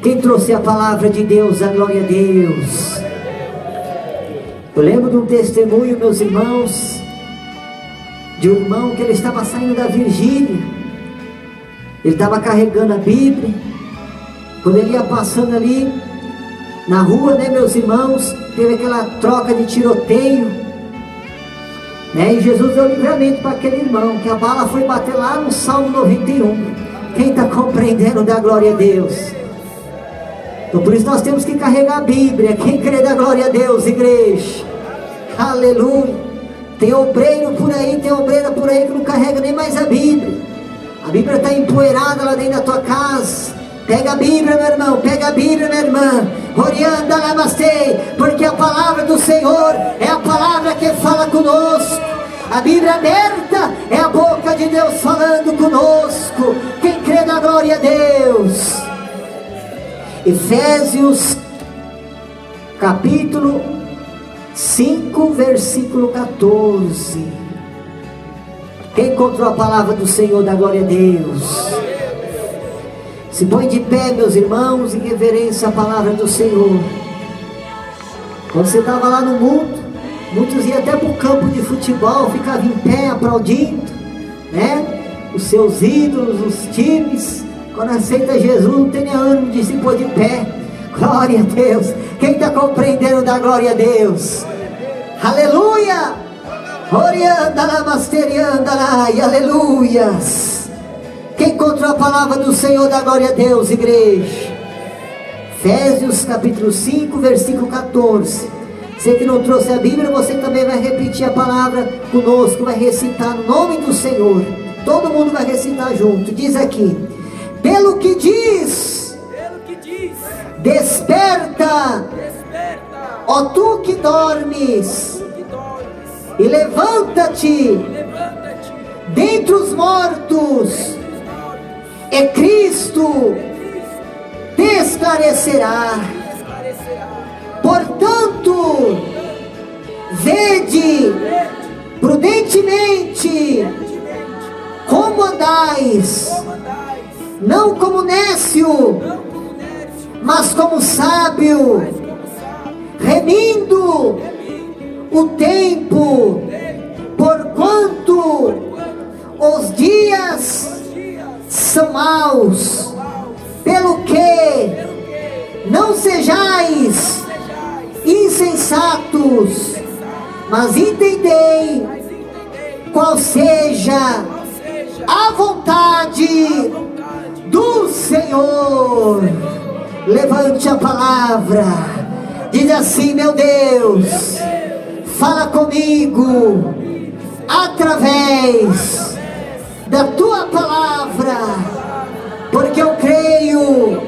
Quem trouxe a palavra de Deus, a glória a Deus. Eu lembro de um testemunho, meus irmãos, de um irmão que ele estava saindo da vigília. Ele estava carregando a Bíblia. Quando ele ia passando ali na rua, né, meus irmãos, teve aquela troca de tiroteio, né? E Jesus deu livramento para aquele irmão, que a bala foi bater lá no Salmo 91. Quem está compreendendo, dá glória a Deus. Então por isso nós temos que carregar a Bíblia. Quem crê, dá glória a Deus, igreja. Aleluia. Tem obreiro por aí, tem obreira por aí que não carrega nem mais a Bíblia. A Bíblia está empoeirada lá dentro da tua casa. Pega a Bíblia, meu irmão, pega a Bíblia, minha irmã. Orianda lamastei, porque a palavra do Senhor é a palavra que fala conosco. A Bíblia aberta é a boca de Deus falando conosco. Quem crê, na glória a Deus. Efésios capítulo 5, versículo 14. Quem encontrou a palavra do Senhor, da glória a Deus. Se põe de pé, meus irmãos, em reverência à palavra do Senhor. Quando você estava lá no mundo, muitos iam até para o campo de futebol, ficavam em pé aplaudindo, né? Os seus ídolos, os times. Quando aceita Jesus, não tem nem ânimo de se pôr de pé. Glória a Deus. Quem está compreendendo, dá glória a Deus. Aleluia. Aleluias. Quem encontrou a palavra do Senhor, dá glória a Deus, igreja. Efésios capítulo 5, versículo 14. Você que não trouxe a Bíblia, você também vai repetir a palavra conosco, vai recitar no nome do Senhor. Todo mundo vai recitar junto. Diz aqui: pelo que diz, desperta, ó tu que dormes, e levanta-te dentre os mortos, e Cristo te esclarecerá. Portanto, vede prudentemente como andais, não como nécio, mas como sábio, remindo o tempo, porquanto os dias são maus. Pelo que não sejais insensatos, mas entendei qual seja a vontade do Senhor. Levante a palavra, diz assim: meu Deus, fala comigo através da tua palavra, porque eu creio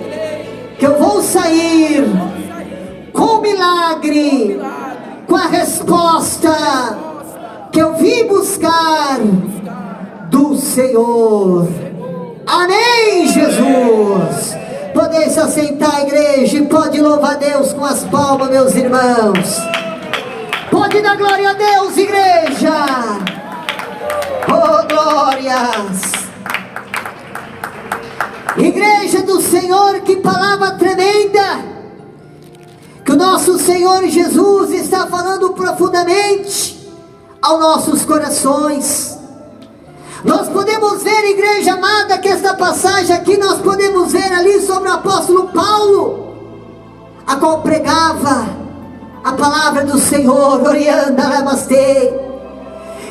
que eu vou sair com milagre, com a resposta que eu vim buscar do Senhor. Amém, Jesus. Podem se assentar, igreja, e pode louvar a Deus com as palmas, meus irmãos. Pode dar glória a Deus, igreja. Oh, glórias. Igreja do Senhor, que palavra tremenda que o nosso Senhor Jesus está falando profundamente aos nossos corações. Nós podemos ver, igreja amada, que esta passagem aqui nós podemos ver ali sobre o apóstolo Paulo, a qual pregava a palavra do Senhor. Orianda lamastei.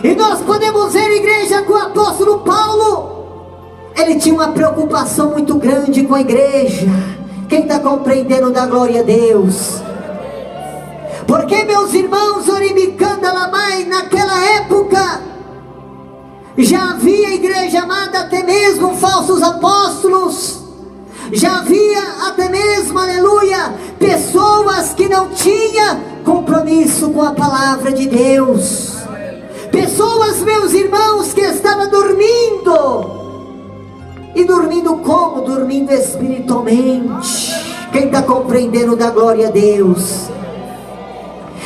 E nós podemos ver, igreja, que o apóstolo Paulo, ele tinha uma preocupação muito grande com a igreja. Quem está compreendendo, dá glória a Deus. Porque, meus irmãos, Orimicanda Lamai, naquela época já havia, igreja amada, até mesmo falsos apóstolos. Já havia até mesmo, aleluia, pessoas que não tinham compromisso com a palavra de Deus. Pessoas, meus irmãos, que estavam dormindo. E dormindo como? Dormindo espiritualmente. Quem está compreendendo, dá glória a Deus.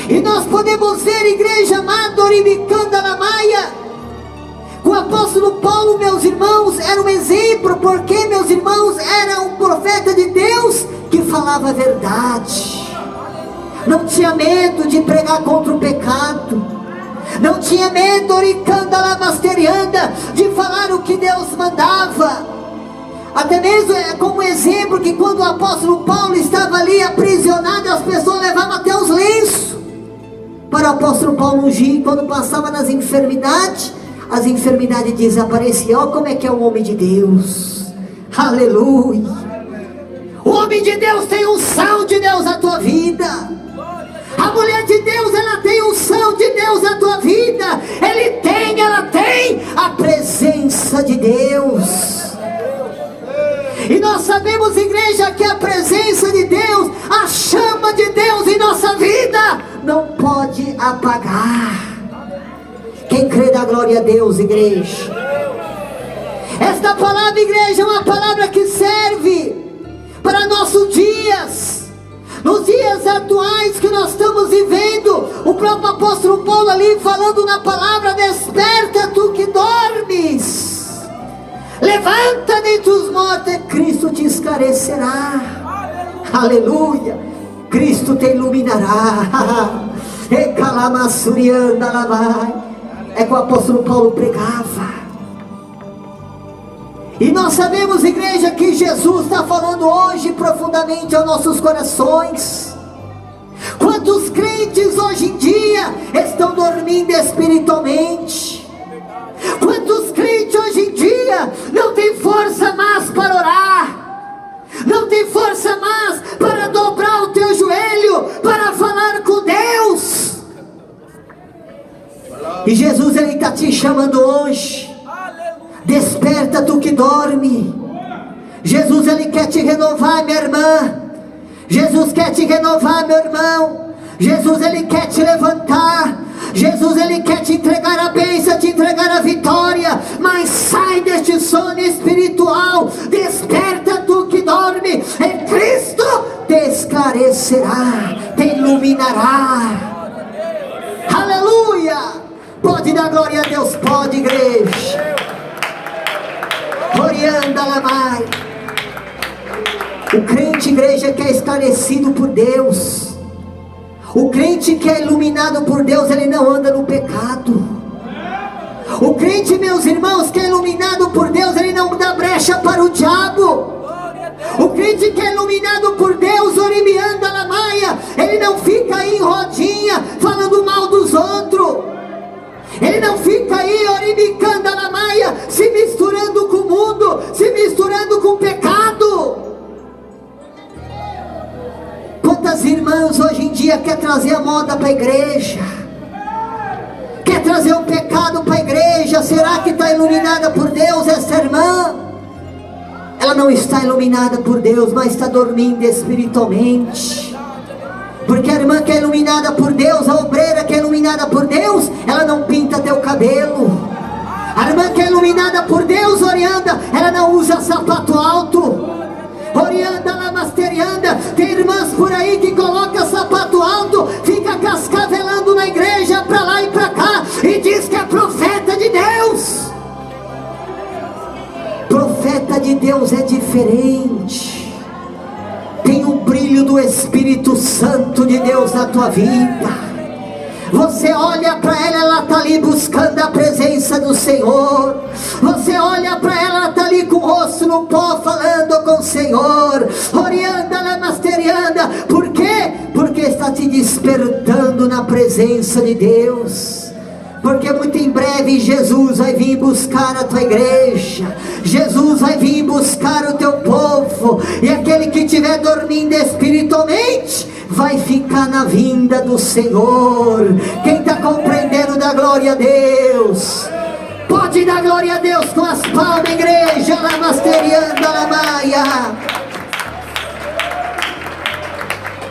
E nós podemos ver, igreja amada, Orimicanda Lamaia, o apóstolo Paulo, meus irmãos, era um exemplo, porque, meus irmãos, era um profeta de Deus que falava a verdade, não tinha medo de pregar contra o pecado, não tinha medo, oricanda lavasterianda, de falar o que Deus mandava. Até mesmo como exemplo que quando o apóstolo Paulo estava ali aprisionado, as pessoas levavam até os lenços para o apóstolo Paulo ungir. Quando passava nas enfermidades, as enfermidades desapareciam. Olha como é que é o homem de Deus, aleluia. O homem de Deus tem unção de Deus na tua vida. A mulher de Deus, ela tem unção de Deus na tua vida. Ela tem a presença de Deus. E nós sabemos, igreja, que a presença de Deus, a chama de Deus em nossa vida, não pode apagar. Quem crê dá glória a Deus, igreja. Esta palavra, igreja, é uma palavra que serve para nossos dias. Nos dias atuais que nós estamos vivendo, o próprio apóstolo Paulo ali falando na palavra: desperta tu que dormes, levanta dentre os mortos e Cristo te esclarecerá. Aleluia. Cristo te iluminará. É que o apóstolo Paulo pregava. E nós sabemos, igreja, que Jesus está falando hoje profundamente aos nossos corações. Quantos crentes hoje em dia estão dormindo espiritualmente? Quantos crentes hoje em dia não tem força mais para orar, não tem força mais para dobrar o teu joelho, para falar com Deus? E Jesus, Ele está te chamando hoje. Desperta tu que dorme. Jesus, Ele quer te renovar, minha irmã. Jesus quer te renovar, meu irmão. Jesus, Ele quer te levantar. Jesus, Ele quer te entregar a bênção, te entregar a vitória. Mas sai deste sono espiritual. Desperta tu que dorme, e Cristo te esclarecerá, te iluminará. Aleluia. Pode dar glória a Deus, pode, igreja. Orianda Lamai. O crente, igreja, que é esclarecido por Deus, o crente que é iluminado por Deus, ele não anda no pecado. O crente, meus irmãos, que é iluminado por Deus, ele não dá brecha para o diabo. O crente que é iluminado por Deus, Orimianda Lamaia, ele não fica aí em rodinha falando mal dos outros. Ele não fica aí, Orimicanda Lamaia, se misturando com o mundo, se misturando com o pecado. Quantas irmãs hoje em dia quer trazer a moda para a igreja, quer trazer o pecado para a igreja? Será que está iluminada por Deus essa irmã? Ela não está iluminada por Deus, mas está dormindo espiritualmente. Porque a irmã que é iluminada por Deus, a obreira que é iluminada por Deus, ela não pinta teu cabelo. A irmã que é iluminada por Deus, Orianda, ela não usa sapato alto. Orianda, Lamasterianda. Tem irmãs por aí que coloca sapato alto, fica cascavelando na igreja para lá e para cá, e diz que é profeta de Deus. Profeta de Deus é diferente. Tem o brilho do Espírito Santo de Deus na tua vida. Você olha para ela está ali buscando a presença do Senhor. Você olha para ela está ali com o rosto no pó, falando com o Senhor. Orianda, Lamasterianda. Por quê? Porque está te despertando na presença de Deus. Porque muito em breve Jesus vai vir buscar a tua igreja. Jesus vai vir buscar o teu povo. E aquele que estiver dormindo espiritualmente vai ficar na vinda do Senhor. Quem está compreendendo, dá glória a Deus. Pode dar glória a Deus com as palmas, igreja. Lamasterianda, Lamaia.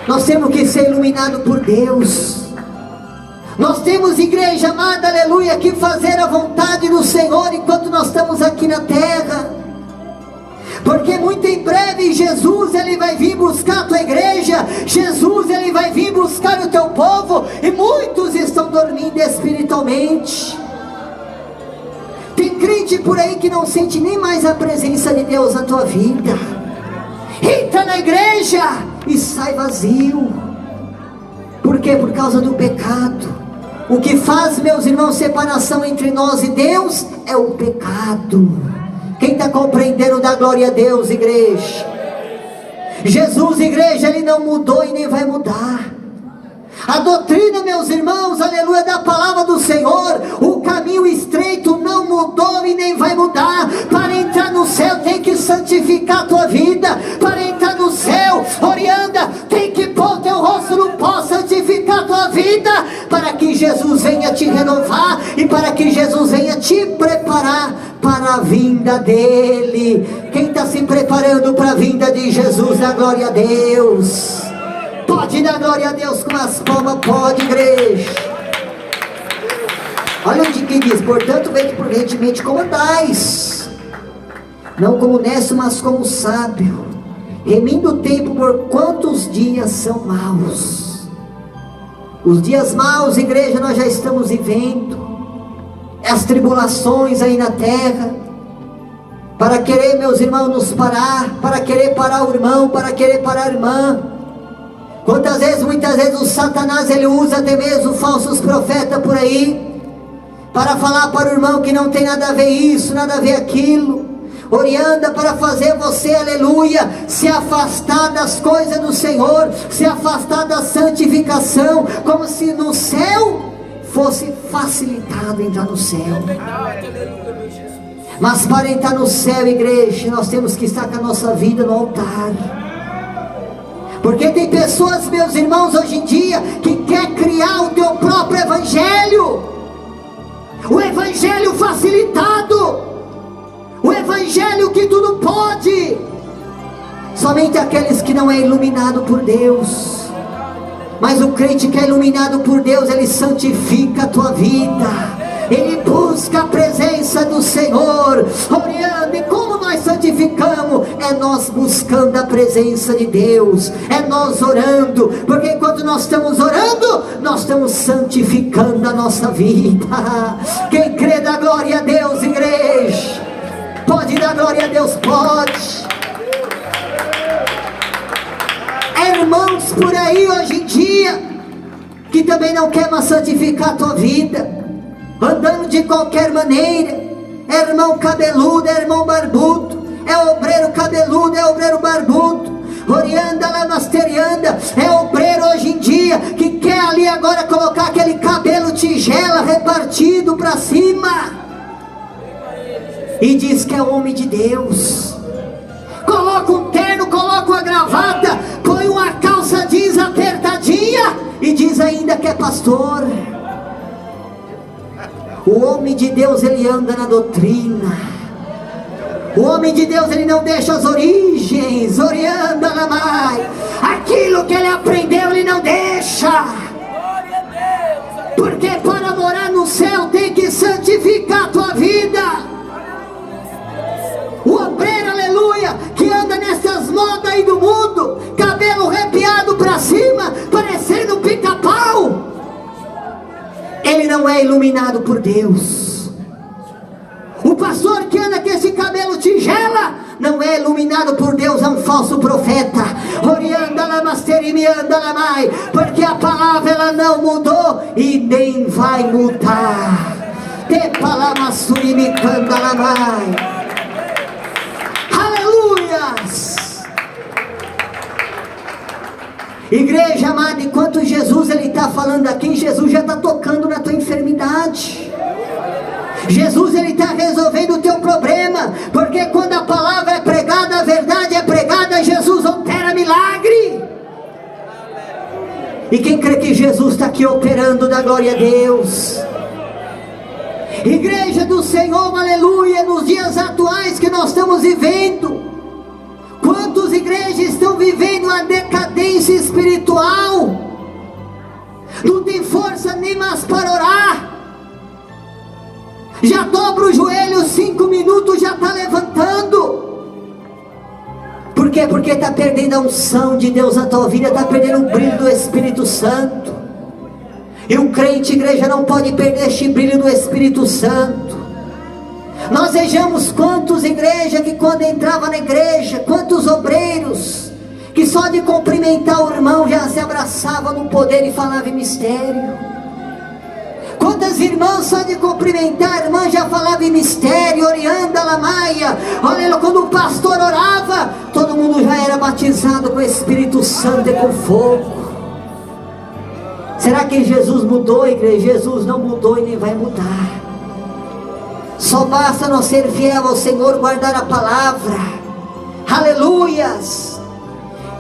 Nós temos que ser iluminados por Deus. Nós temos, igreja amada, aleluia, que fazer a vontade do Senhor enquanto nós estamos aqui na terra. Porque muito em breve Jesus, Ele vai vir buscar a tua igreja. Jesus, Ele vai vir buscar o teu povo. E muitos estão dormindo espiritualmente. Tem crente por aí que não sente nem mais a presença de Deus na tua vida. Entra na igreja, e sai vazio. Por quê? Por causa do pecado. O que faz, meus irmãos, separação entre nós e Deus é o pecado. Quem está compreendendo, dá glória a Deus, igreja. Jesus, igreja, Ele não mudou e nem vai mudar. A doutrina, meus irmãos, aleluia, da palavra do Senhor, o caminho estreito não mudou e nem vai mudar. Para entrar no céu tem que santificar a tua vida. Para entrar no céu, Orianda, tem que pôr teu rosto no pó, santificar a tua vida, para que Jesus venha te renovar e para que Jesus venha te preparar para a vinda dele. Quem está se preparando para a vinda de Jesus, dá glória a Deus. Pode dar glória a Deus com as palmas, pode, igreja. Olha onde que diz: portanto, vede prudentemente como andais, não como necio, mas como sábio, remindo o tempo, por quantos dias são maus. Os dias maus, igreja, nós já estamos vivendo. As tribulações aí na terra, para querer, meus irmãos, nos parar, para querer parar o irmão, para querer parar a irmã. Quantas vezes, muitas vezes o Satanás, ele usa até mesmo falsos profetas por aí, para falar para o irmão que não tem nada a ver isso, nada a ver aquilo. Orienta para fazer você, aleluia, se afastar das coisas do Senhor, se afastar da santificação, como se no céu fosse facilitado entrar no céu. Mas para entrar no céu, igreja, nós temos que estar com a nossa vida no altar. Porque tem pessoas, meus irmãos, hoje em dia, que quer criar o teu próprio evangelho. O evangelho facilitado, o evangelho que tudo pode. Somente aqueles que não é iluminado por Deus. Mas o crente que é iluminado por Deus, ele santifica a tua vida, ele busca a presença do Senhor. Orando, e como nós santificamos? É nós buscando a presença de Deus, é nós orando, porque enquanto nós estamos orando, nós estamos santificando a nossa vida. Quem crê, dá glória a Deus, igreja. Pode dar glória a Deus, pode. Irmãos por aí hoje em dia, que também não quer mais santificar a tua vida, andando de qualquer maneira. É irmão cabeludo, é irmão barbudo, é obreiro cabeludo, é obreiro barbudo, orianda, lamasterianda. É obreiro hoje em dia que quer ali agora colocar aquele cabelo tigela repartido para cima, e diz que é homem de Deus. Coloca um terno, coloca uma gravata, põe uma calça jeans apertadinha e diz ainda que é pastor. O homem de Deus, ele anda na doutrina. O homem de Deus, ele não deixa as origens, orianda lá mais. Aquilo que ele aprendeu, ele não deixa. Porque para morar no céu tem que santificar a tua vida. O obreiro, aleluia, que anda nessas modas aí do mundo, cabelo arrepiado para cima, parecendo um pica-pau, ele não é iluminado por Deus. O pastor que anda com esse cabelo tigela, não é iluminado por Deus, é um falso profeta. Porque a palavra, ela não mudou e nem vai mudar. Igreja amada, enquanto Jesus ele está falando aqui, Jesus já está tocando na tua enfermidade. Jesus ele está resolvendo o teu problema, porque quando a palavra é pregada, a verdade é pregada, Jesus opera milagre. E quem crê que Jesus está aqui operando, dá glória a Deus. Igreja do Senhor, aleluia, nos dias atuais que nós estamos vivendo, quantas igrejas estão vivendo a decadência espiritual? Não tem força nem mais para orar. Já dobra o joelho 5 minutos, já está levantando. Por quê? Porque está perdendo a unção de Deus na tua vida, está perdendo o brilho do Espírito Santo. E o crente, igreja, não pode perder este brilho do Espírito Santo. Nós vejamos quantos igrejas que quando entrava na igreja, quantos obreiros que só de cumprimentar o irmão já se abraçava no poder e falava em mistério. Quantas irmãs só de cumprimentar a irmã já falava em mistério, Orianda Lamaia. Olha, quando o pastor orava, todo mundo já era batizado com o Espírito Santo e com fogo. Será que Jesus mudou, igreja? Jesus não mudou e nem vai mudar. Só basta nós ser fiel ao Senhor, guardar a palavra. Aleluias.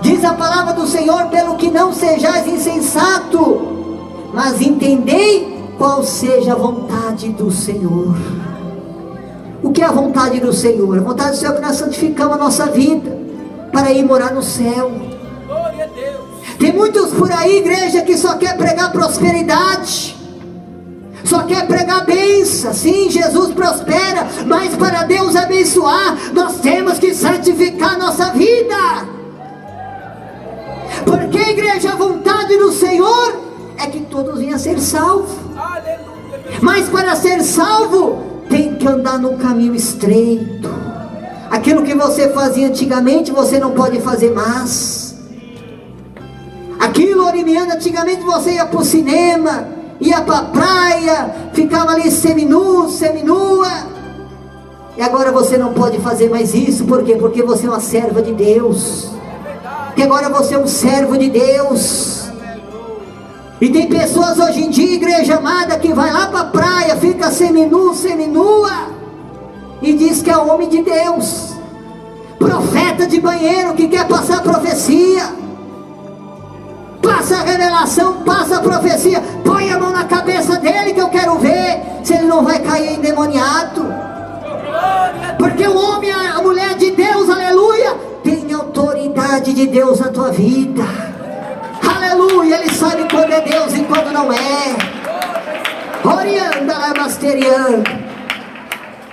Diz a palavra do Senhor: pelo que não sejais insensato, mas entendei qual seja a vontade do Senhor. O que é a vontade do Senhor? A vontade do Senhor é que nós santificamos a nossa vida para ir morar no céu. Glória a Deus. Tem muitos por aí, igreja, que só quer pregar prosperidade, só quer pregar bênção. Sim, Jesus prospera, mas para Deus abençoar, nós temos que santificar nossa vida. Porque, igreja, a vontade do Senhor é que todos venham a ser salvos. Aleluia. Mas para ser salvo, tem que andar num caminho estreito. Aquilo que você fazia antigamente, você não pode fazer mais. Aquilo, Orimiana, antigamente você ia para o cinema, ia para a praia, ficava ali seminu, seminua. E agora você não pode fazer mais isso. Por quê? Porque você é uma serva de Deus. Que agora você é um servo de Deus. E tem pessoas hoje em dia, igreja amada, que vai lá para a praia, fica seminu, seminua, e diz que é homem de Deus. Profeta de banheiro que quer passar profecia, passa a revelação, passa a profecia. Põe a mão na cabeça dele que eu quero ver se ele não vai cair endemoniado. Porque o homem, a mulher de Deus, aleluia, tem autoridade de Deus na tua vida. Aleluia, ele sabe quando é Deus e quando não é. Orianda Lamasteriano.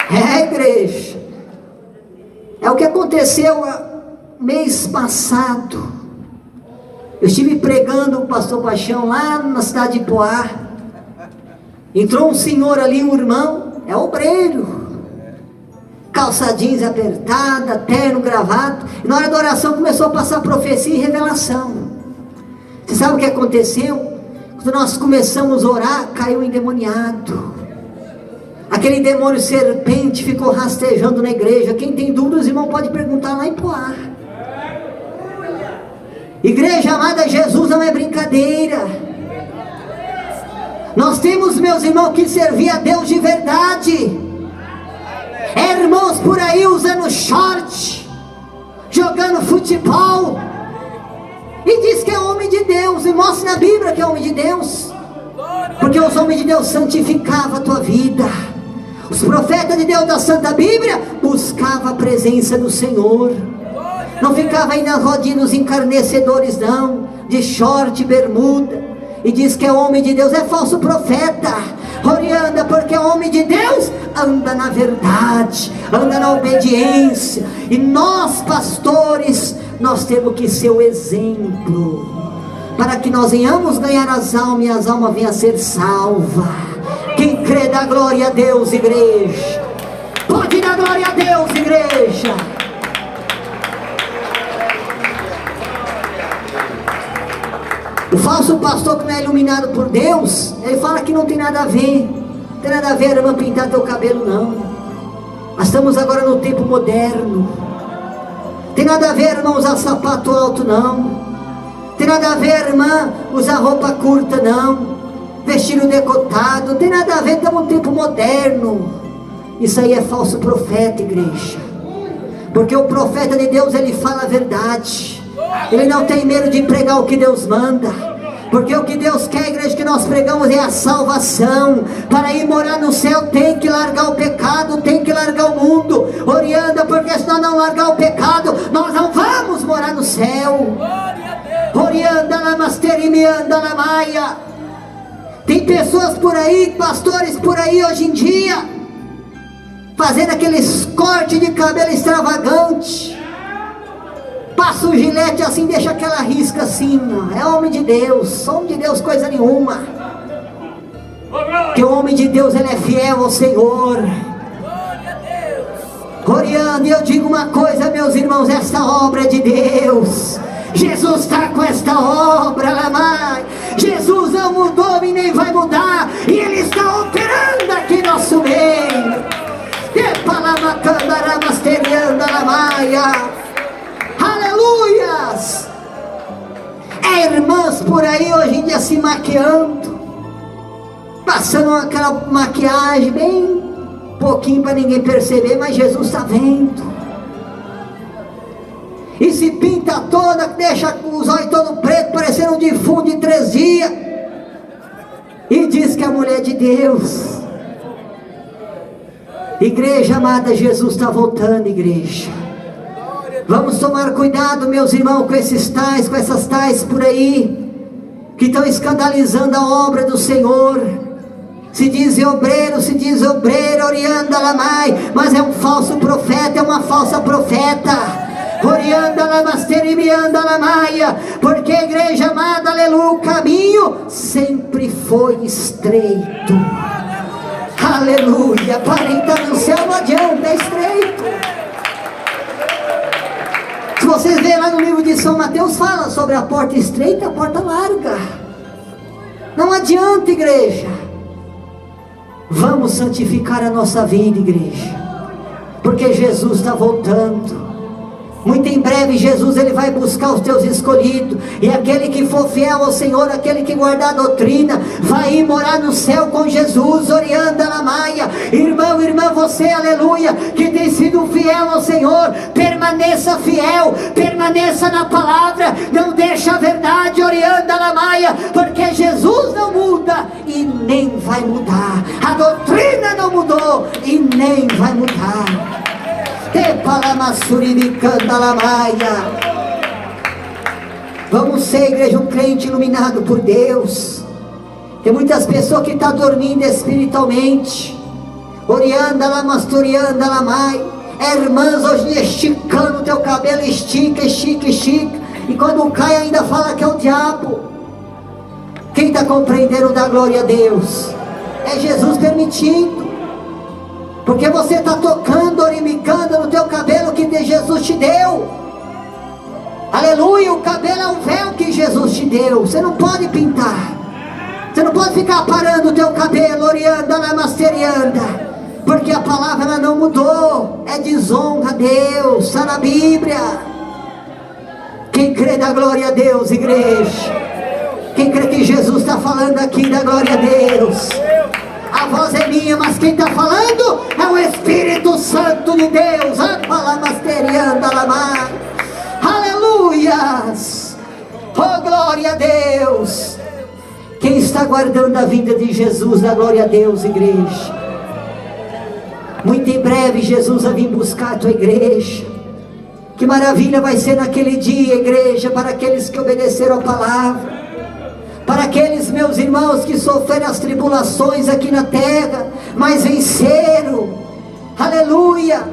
É, igreja. É o que aconteceu mês passado. Eu estive pregando o pastor Paixão lá na cidade de Poá. Entrou um senhor ali, um irmão, é obreiro, calça jeans apertada, terno, gravata. E na hora da oração começou a passar profecia e revelação. Você sabe o que aconteceu? Quando nós começamos a orar, caiu um endemoniado. Aquele demônio serpente ficou rastejando na igreja. Quem tem dúvidas, irmão, pode perguntar lá em Poá. Igreja amada, Jesus não é brincadeira. Nós temos, meus irmãos, que servir a Deus de verdade. É irmãos por aí usando short, jogando futebol, e diz que é homem de Deus, e mostra na Bíblia que é homem de Deus. Porque os homens de Deus santificavam a tua vida. Os profetas de Deus da Santa Bíblia buscavam a presença do Senhor. Não ficava aí nas rodinhas dos encarnecedores não, de short, bermuda, e diz que é homem de Deus. É falso profeta. Orianda, porque é homem de Deus, anda na verdade, anda na obediência. E nós, pastores, nós temos que ser o exemplo, para que nós venhamos ganhar as almas, e as almas venham a ser salvas. Quem crê, dá glória a Deus, igreja. Pode dar glória a Deus, igreja. O falso pastor que não é iluminado por Deus, ele fala que não tem nada a ver. Não tem nada a ver, irmã, pintar teu cabelo, não. Nós estamos agora no tempo moderno. Tem nada a ver, irmã, usar sapato alto, não. Tem nada a ver, irmã, usar roupa curta, não. Vestido decotado, não tem nada a ver, estamos no tempo moderno. Isso aí é falso profeta, igreja. Porque o profeta de Deus, ele fala a verdade. Ele não tem medo de pregar o que Deus manda. Porque o que Deus quer, igreja, que nós pregamos é a salvação. Para ir morar no céu tem que largar o pecado, tem que largar o mundo. Orianda, porque se nós não largar o pecado, nós não vamos morar no céu. Orianda na masterimianda na maia. Tem pessoas por aí, pastores por aí hoje em dia, fazendo aqueles cortes de cabelo extravagante. Passa o gilete assim, deixa aquela risca assim, ó. É homem de Deus, homem de Deus coisa nenhuma. Que o homem de Deus, ele é fiel ao Senhor. Oriando, e eu digo uma coisa, meus irmãos, essa obra é de Deus. Jesus está com esta obra, Lamai. Jesus não mudou e nem vai mudar, e Ele está operando aqui em nosso meio. Aleluias. Irmãs por aí hoje em dia se maquiando, passando aquela maquiagem bem pouquinho para ninguém perceber, mas Jesus está vendo. E se pinta toda, deixa os olhos todo preto, parecendo um defunto de 3 dias, e diz que é a mulher de Deus. Igreja amada, Jesus está voltando, igreja. Vamos tomar cuidado, meus irmãos, com esses tais, com essas tais por aí, que estão escandalizando a obra do Senhor. Se diz obreiro, orianda lamai, mas é um falso profeta, é uma falsa profeta. Orianda lamasterimianda lamaia, porque a igreja amada, aleluia, o caminho sempre foi estreito. Aleluia, para entrar no céu não adianta, é estreito. Se vocês verem lá no livro de São Mateus, fala sobre a porta estreita e a porta larga. Não adianta, igreja. Vamos santificar a nossa vida, igreja, porque Jesus está voltando. Muito em breve Jesus ele vai buscar os teus escolhidos, e aquele que for fiel ao Senhor, aquele que guardar a doutrina, vai ir morar no céu com Jesus. Orianda na maia. Irmão, irmã, você, aleluia, que tem sido fiel ao Senhor, permaneça fiel, permaneça na palavra, não deixa a verdade, orianda na maia, porque Jesus não muda e nem vai mudar, a doutrina não mudou e nem vai mudar. Vamos ser, igreja, um crente iluminado por Deus. Tem muitas pessoas que estão dormindo espiritualmente. Orianda lamastorianda lamai. Irmãs hoje esticando o teu cabelo, estica. E quando cai ainda fala que é o diabo. Quem está compreendendo da glória a Deus? É Jesus permitindo. Porque você está tocando, orimicando no teu cabelo que Jesus te deu. Aleluia, o cabelo é um véu que Jesus te deu. Você não pode pintar. Você não pode ficar parando o teu cabelo, orianda, lamasterianda. Porque a palavra ela não mudou. É desonra a Deus, está na Bíblia. Quem crê da glória a Deus, igreja? Quem crê que Jesus está falando aqui da glória a Deus? A voz é minha, mas quem está falando é o Espírito Santo de Deus. Aleluias. Oh, glória a Deus. Quem está guardando a vida de Jesus, da glória a Deus, igreja. Muito em breve Jesus vai vir buscar a tua igreja. Que maravilha vai ser naquele dia, igreja, para aqueles que obedeceram a palavra. Para aqueles meus irmãos que sofreram as tribulações aqui na terra, mas venceram. Aleluia.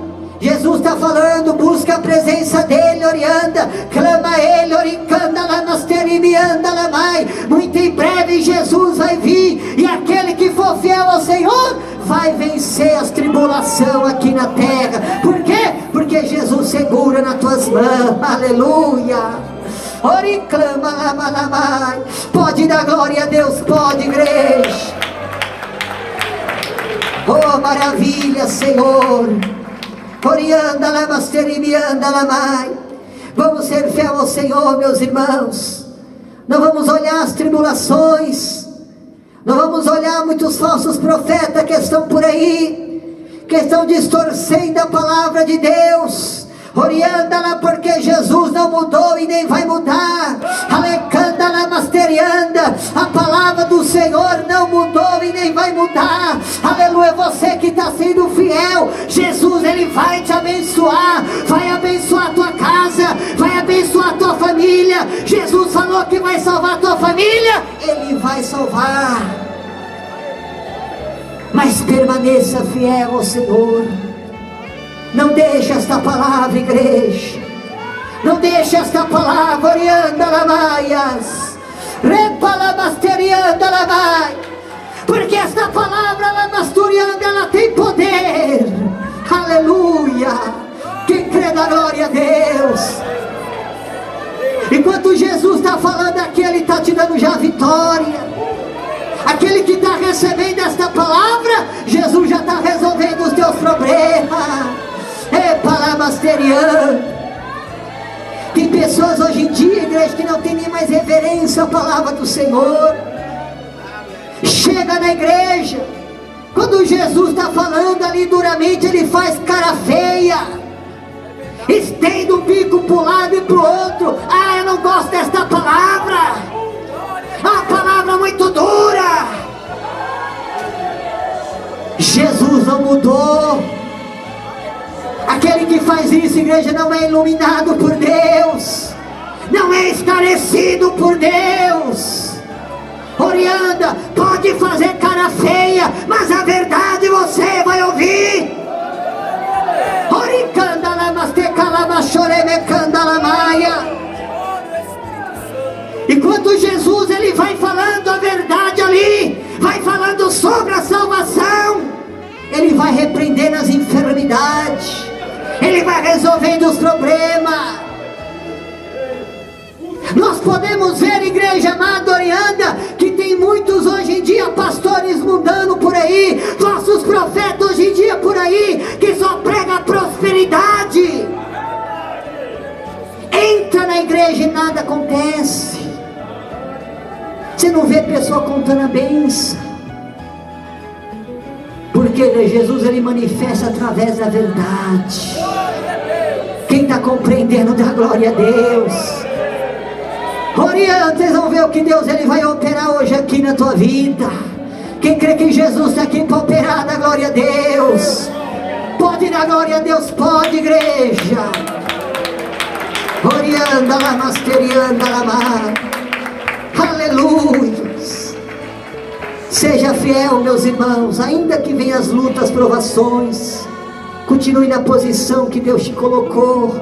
Jesus está falando, busca a presença dele, orianda, clama a ele, oricanda lamasterimianda lamai. Muito em breve Jesus vai vir, e aquele que for fiel ao Senhor vai vencer as tribulações aqui na terra. Por quê? Porque Jesus segura nas tuas mãos. Aleluia. Oriclama lamalamai. Pode dar glória a Deus, pode, igreja. Oh, maravilha, Senhor. Orianda lamasterimianda lamai. Vamos ser fiel ao Senhor, meus irmãos. Não vamos olhar as tribulações. Não vamos olhar muitos falsos profetas que estão por aí, que estão distorcendo a palavra de Deus. Orianda-la, porque Jesus não mudou e nem vai mudar. Alecanda-la masterianda. A palavra do Senhor não mudou e nem vai mudar. Aleluia, você que está sendo fiel, Jesus ele vai te abençoar. Vai abençoar a tua casa, vai abençoar a tua família. Jesus falou que vai salvar a tua família, ele vai salvar. Mas permaneça fiel ao Senhor. Não deixe esta palavra, igreja. Não deixe esta palavra, orianda lamaias. Repalamasterianda lamai. Porque esta palavra lamasturianda, ela tem poder. Aleluia. Quem crê na glória a Deus. Enquanto Jesus está falando aqui, Ele está te dando já a vitória. Aquele que está recebendo esta palavra, Jesus já está resolvendo os teus problemas. É palavasteriano. Tem pessoas hoje em dia, igreja, que não tem nem mais reverência à palavra do Senhor. Chega na igreja, quando Jesus está falando ali duramente, ele faz cara feia, estende o bico para um lado e para o outro. Ah, eu não gosto desta palavra, a palavra é muito dura. Jesus não mudou. Aquele que faz isso, igreja, não é iluminado por Deus, não é esclarecido por Deus. Orianda, pode fazer cara feia, mas a verdade você vai ouvir. Enquanto Jesus ele vai falando a verdade ali, vai falando sobre a salvação, ele vai repreendendo as enfermidades, ele vai resolvendo os problemas. Nós podemos ver, igreja amada Orianda, que tem muitos hoje em dia pastores mudando por aí, falsos profetas hoje em dia por aí, que só prega prosperidade. Entra na igreja e nada acontece. Você não vê pessoa contando a bênção, porque Jesus ele manifesta através da verdade. Quem está compreendendo, dá glória a Deus. Orienta, vocês vão ver o que Deus ele vai operar hoje aqui na tua vida. Quem crê que Jesus está aqui para operar, dá glória a Deus. Pode dar glória a Deus, pode, igreja. Orianda, lamasterianda, lamar. Aleluia. Seja fiel, meus irmãos, ainda que venham as lutas, provações, continue na posição que Deus te colocou.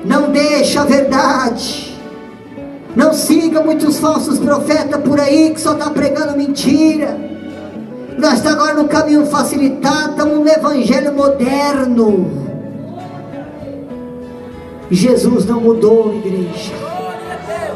Não deixe a verdade. Não siga muitos falsos profetas por aí que só está pregando mentira. Nós estamos agora no caminho facilitado, estamos no evangelho moderno. Jesus não mudou, igreja.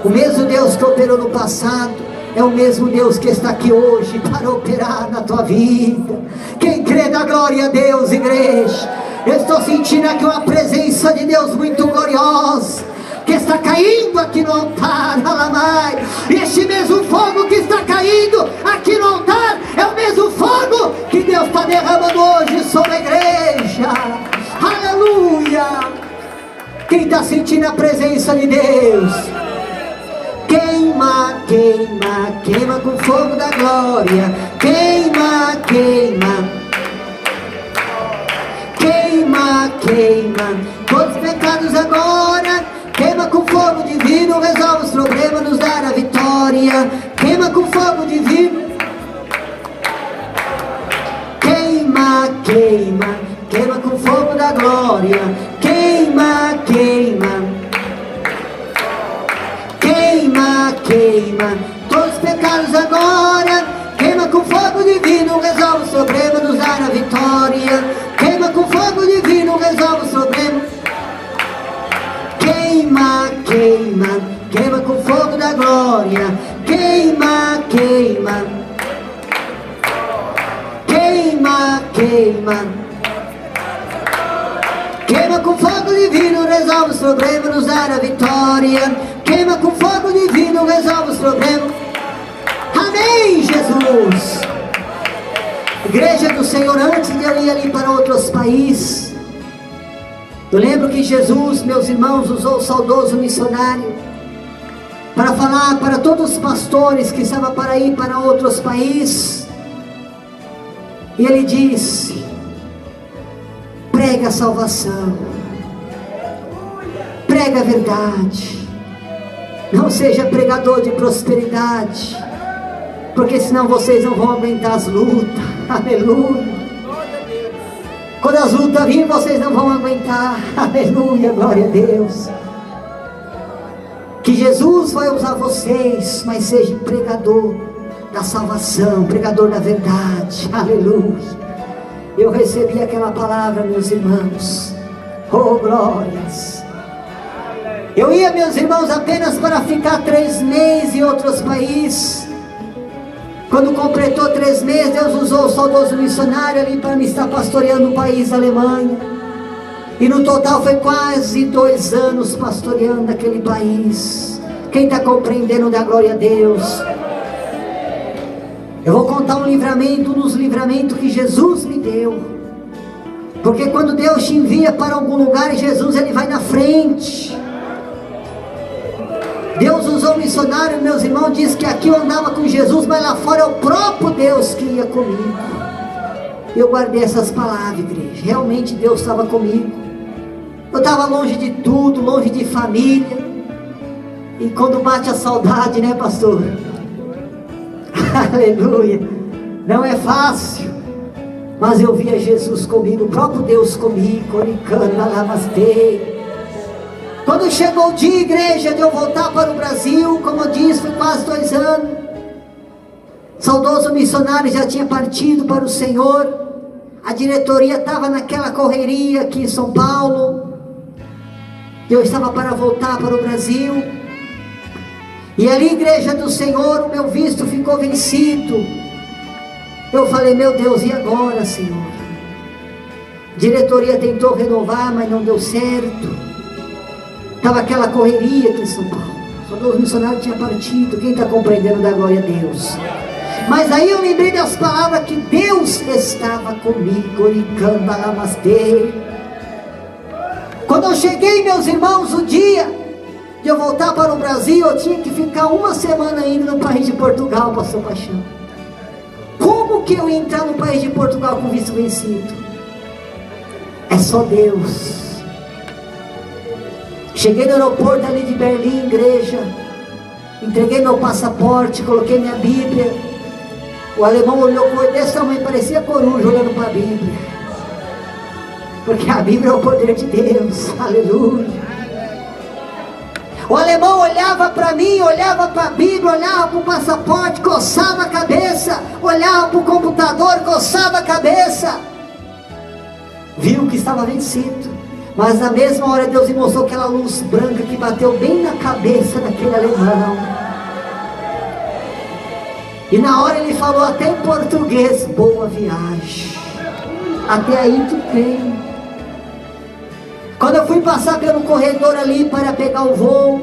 O mesmo Deus que operou no passado é o mesmo Deus que está aqui hoje para operar na tua vida. Quem crê, dá glória a Deus, igreja. Eu estou sentindo aqui uma presença de Deus muito gloriosa, que está caindo aqui no altar, alamai. E este mesmo fogo que está caindo aqui no altar é o mesmo fogo que Deus está derramando hoje sobre a igreja. Aleluia. Quem está sentindo a presença de Deus? Queima, queima, queima com fogo da glória. Queima, queima, queima, queima todos os pecados agora. Queima com fogo divino, resolve os problemas, nos dá a vitória. Queima com fogo divino. Queima, queima, queima com fogo da glória. Queima, queima, queima, queima todos os pecados agora. Queima com fogo divino, resolve os problemas, nos dá a vitória. Queima com fogo divino, resolve os problemas. Queima, queima, queima com fogo da glória. Queima, queima, queima, queima, queima com fogo divino, resolve os problemas, nos dá a vitória. Queima com fogo divino, resolve os problemas. Amém, Jesus. Igreja do Senhor, antes de eu ir ali para outros países, eu lembro que Jesus, meus irmãos, usou o saudoso missionário para falar para todos os pastores que estavam para ir para outros países. E ele disse: prega a salvação, prega a verdade, não seja pregador de prosperidade, porque senão vocês não vão aguentar as lutas. Aleluia. Quando as lutas virem, vocês não vão aguentar. Aleluia, glória a Deus. Que Jesus vai usar vocês, mas seja pregador da salvação, pregador da verdade. Aleluia. Eu recebi aquela palavra, meus irmãos. Oh, glórias. Eu ia, meus irmãos, apenas para ficar 3 meses em outros países. Quando completou 3 meses, Deus usou o saudoso missionário ali para me estar pastoreando o país da Alemanha. E no total foi quase 2 anos pastoreando aquele país. Quem está compreendendo, dá glória a Deus. Eu vou contar um livramento, um dos livramentos que Jesus me deu. Porque quando Deus te envia para algum lugar, Jesus ele vai na frente. Deus usou um missionário, meus irmãos, diz que aqui eu andava com Jesus, mas lá fora é o próprio Deus que ia comigo. Eu guardei essas palavras, igreja. Realmente Deus estava comigo. Eu estava longe de tudo, longe de família. E quando bate a saudade, né, pastor? Aleluia. Não é fácil. Mas eu via Jesus comigo, o próprio Deus comigo. Quando chegou o dia, igreja, de eu voltar para o Brasil, como eu disse, foi quase 2 anos. Saudoso missionário já tinha partido para o Senhor. A diretoria estava naquela correria aqui em São Paulo. Eu estava para voltar para o Brasil. E ali, igreja do Senhor, o meu visto ficou vencido. Eu falei, meu Deus, e agora, Senhor? A diretoria tentou renovar, mas não deu certo. Estava aquela correria aqui em São Paulo. Só os missionários tinham partido. Quem está compreendendo, dá glória a Deus. Mas aí eu lembrei das palavras que Deus estava comigo. Quando eu cheguei, meus irmãos, o dia de eu voltar para o Brasil, eu tinha que ficar 1 semana ainda no país de Portugal, pastor Paixão. Como que eu ia entrar no país de Portugal com visto vencido? É só Deus. Cheguei no aeroporto ali de Berlim, igreja. Entreguei meu passaporte, coloquei minha Bíblia. O alemão olhou com desse tamanho, parecia coruja olhando para a Bíblia. Porque a Bíblia é o poder de Deus. Aleluia. O alemão olhava para mim, olhava para a Bíblia, olhava para o passaporte, coçava a cabeça. Olhava para o computador, coçava a cabeça. Viu que estava vencido. Mas na mesma hora Deus me mostrou aquela luz branca que bateu bem na cabeça daquele alemão. E na hora ele falou até em português, boa viagem. Até aí tudo bem. Quando eu fui passar pelo corredor ali para pegar o voo,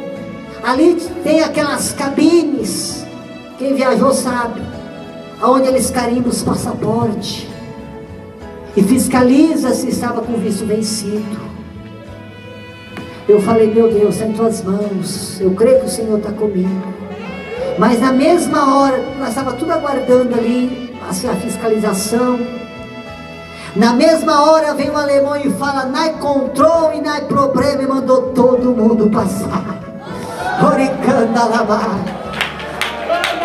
ali tem aquelas cabines, quem viajou sabe, onde eles carimbam os passaportes e fiscaliza se estava com visto vencido. Eu falei, meu Deus, está em tuas mãos, eu creio que o Senhor está comigo. Mas na mesma hora, nós estávamos tudo aguardando ali a fiscalização. Na mesma hora vem um alemão e fala, não é controle, não é problema, e mandou todo mundo passar.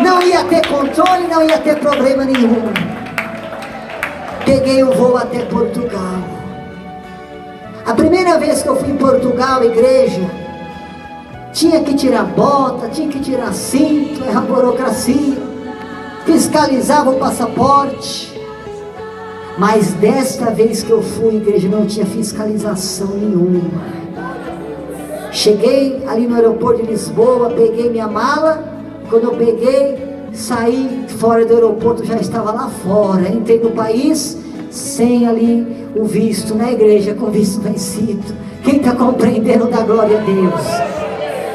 Não ia ter controle, não ia ter problema nenhum. Peguei o voo até Portugal. A primeira vez que eu fui em Portugal, igreja, tinha que tirar bota, tinha que tirar cinto, era a burocracia, fiscalizava o passaporte. Mas desta vez que eu fui, igreja, não tinha fiscalização nenhuma. Cheguei ali no aeroporto de Lisboa, peguei minha mala. Quando eu peguei, saí fora do aeroporto, já estava lá fora. Entrei no país sem ali o visto, na igreja com visto vencido. Quem está compreendendo, dá glória a Deus.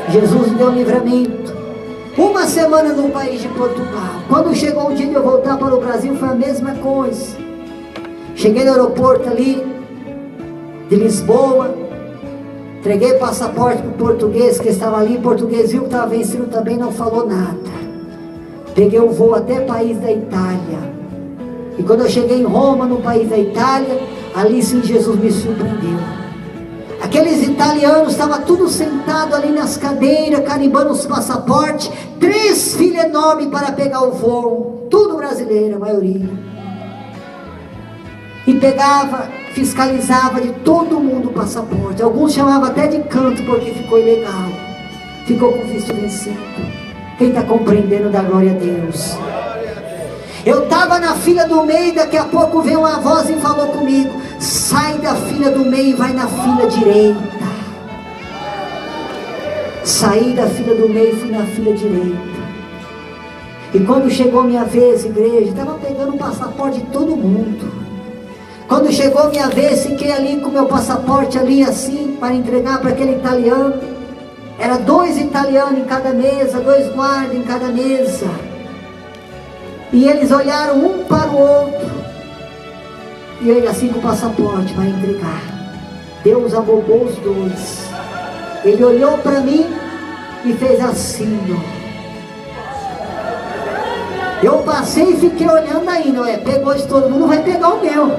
Jesus me deu um livramento. 1 semana no país de Portugal. Quando chegou o dia de eu voltar para o Brasil, foi a mesma coisa. Cheguei no aeroporto ali de Lisboa, entreguei o passaporte para o português que estava ali. O português viu que estava vencido também, não falou nada. Peguei o voo até o país da Itália. E quando eu cheguei em Roma, no país da Itália, ali sim Jesus me surpreendeu. Aqueles italianos estavam tudo sentados ali nas cadeiras, carimbando os passaportes. 3 filas enormes para pegar o voo. Tudo brasileiro, a maioria. E pegava, fiscalizava de todo mundo o passaporte. Alguns chamavam até de canto porque ficou ilegal. Ficou com visto vencido. Quem está compreendendo, dá glória a Deus. Eu estava na fila do meio, daqui a pouco veio uma voz e falou comigo, sai da fila do meio e vai na fila direita. Saí da fila do meio e fui na fila direita. E quando chegou minha vez, igreja, estava pegando o passaporte de todo mundo. Quando chegou minha vez, fiquei ali com meu passaporte ali assim, para entregar para aquele italiano. Era 2 italianos em cada mesa, 2 guardas em cada mesa. E eles olharam um para o outro. E eu assim com o passaporte para entregar. Deus abobou os 2. Ele olhou para mim e fez assim, ó. Eu passei e fiquei olhando ainda, pegou de todo mundo, vai pegar o meu.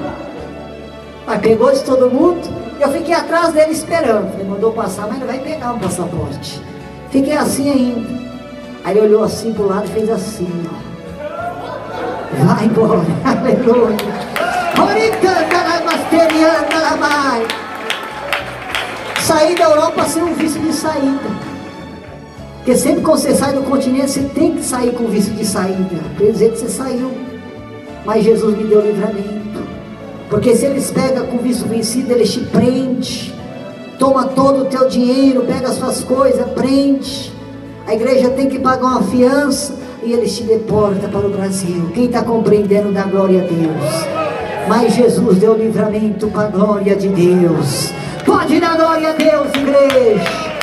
Mas pegou de todo mundo, eu fiquei atrás dele esperando. Ele mandou passar, mas ele vai pegar o passaporte. Fiquei assim ainda. Aí ele olhou assim pro lado e fez assim, ó. Vai embora, aleluia. Saí da Europa sem um visto de saída. Porque sempre que você sai do continente, você tem que sair com visto de saída. Quer dizer que você saiu. Mas Jesus me deu livramento. Porque se eles pegam com visto vencido, eles te prendem. Toma todo o teu dinheiro, pega as suas coisas, prende. A igreja tem que pagar uma fiança e eles te deportam para o Brasil. Quem está compreendendo, dá glória a Deus. Mas Jesus deu livramento para a glória de Deus. Pode dar glória a Deus, igreja.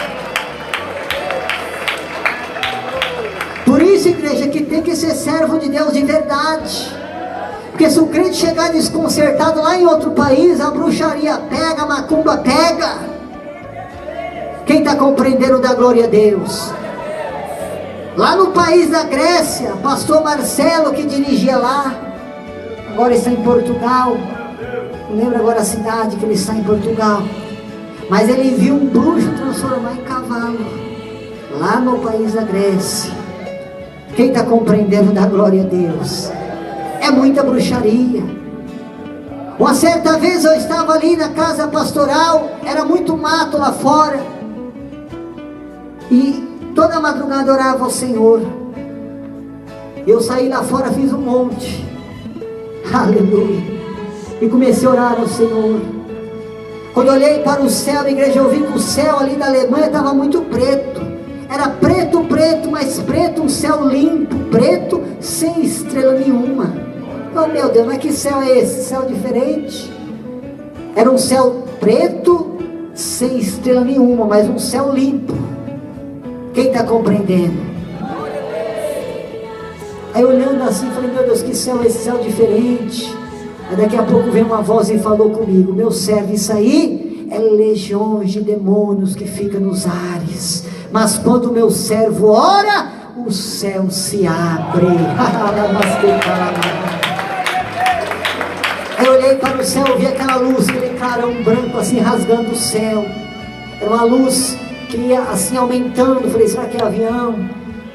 Por isso, igreja, que tem que ser servo de Deus de verdade. Porque se o crente chegar desconcertado lá em outro país, a bruxaria pega, a macumba pega. Quem está compreendendo, dá glória a Deus. Lá no país da Grécia, pastor Marcelo, que dirigia lá, agora está em Portugal. Não lembro agora a cidade que ele está em Portugal. Mas ele viu um bruxo transformar em cavalo, lá no país da Grécia. Quem está compreendendo, dá glória a Deus. É muita bruxaria. Uma certa vez eu estava ali na casa pastoral, era muito mato lá fora, e toda madrugada eu orava ao Senhor. Eu saí lá fora, fiz um monte, aleluia, e comecei a orar ao Senhor. Quando eu olhei para o céu, igreja, eu vi que o céu ali da Alemanha estava muito preto. Era preto, preto, mas preto, um céu limpo, preto, sem estrela nenhuma. Oh meu Deus, mas que céu é esse? Céu diferente. Era um céu preto, sem estrela nenhuma, mas um céu limpo. Quem está compreendendo? Aí olhando assim, falei, meu Deus, que céu é esse? Céu diferente. Aí daqui a pouco veio uma voz e falou comigo, meu servo, isso aí é legiões de demônios que ficam nos ares. Mas quando o meu servo ora, o céu se abre. Eu olhei para o céu, vi aquela luz, aquele clarão branco assim rasgando o céu. Era uma luz que ia assim aumentando. Falei, será que é avião?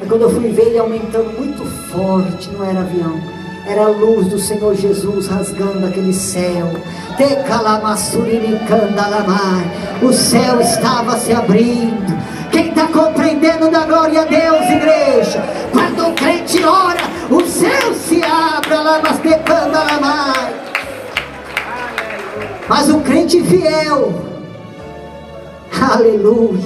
Aí quando eu fui ver, ele aumentando muito forte. Não era avião, era a luz do Senhor Jesus rasgando aquele céu. O céu estava se abrindo. Quem está compreendendo, dá glória a Deus, igreja. Quando o crente ora, o céu se abre. Mas o crente fiel, aleluia.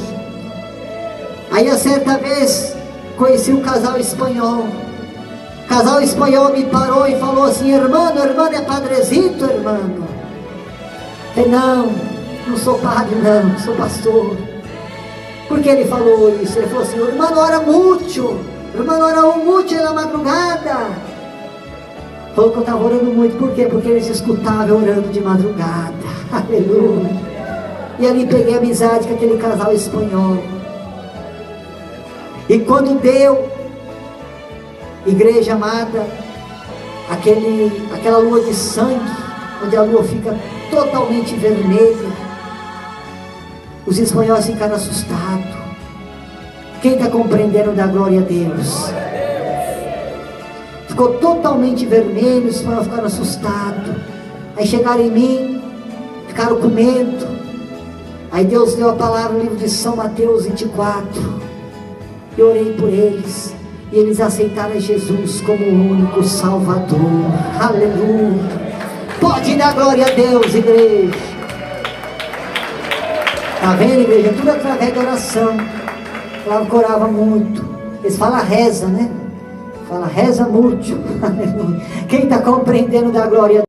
Aí a certa vez conheci um casal espanhol. O casal espanhol me parou e falou assim, irmão é padrecito, irmão? Eu não sou padre não, sou pastor. Por que ele falou isso? Ele falou assim, o irmão ora muito, na madrugada. Falou que eu estava orando muito. Por quê? Porque eles escutavam orando de madrugada. Aleluia. E ali peguei amizade com aquele casal espanhol. E quando deu, igreja amada, aquela lua de sangue, onde a lua fica totalmente vermelha, os espanhóis ficaram assustados. Quem está compreendendo, dá glória a Deus. Ficou totalmente vermelho, os espanhóis ficaram assustados. Aí chegaram em mim, ficaram com medo. Aí Deus deu a palavra no livro de São Mateus 24. Eu orei por eles, e eles aceitaram Jesus como o único Salvador. Aleluia. Pode dar glória a Deus, igreja. Está vendo, igreja? Tudo através da oração. Flávio orava muito. Eles falam reza, né? Fala reza muito. Quem está compreendendo da glória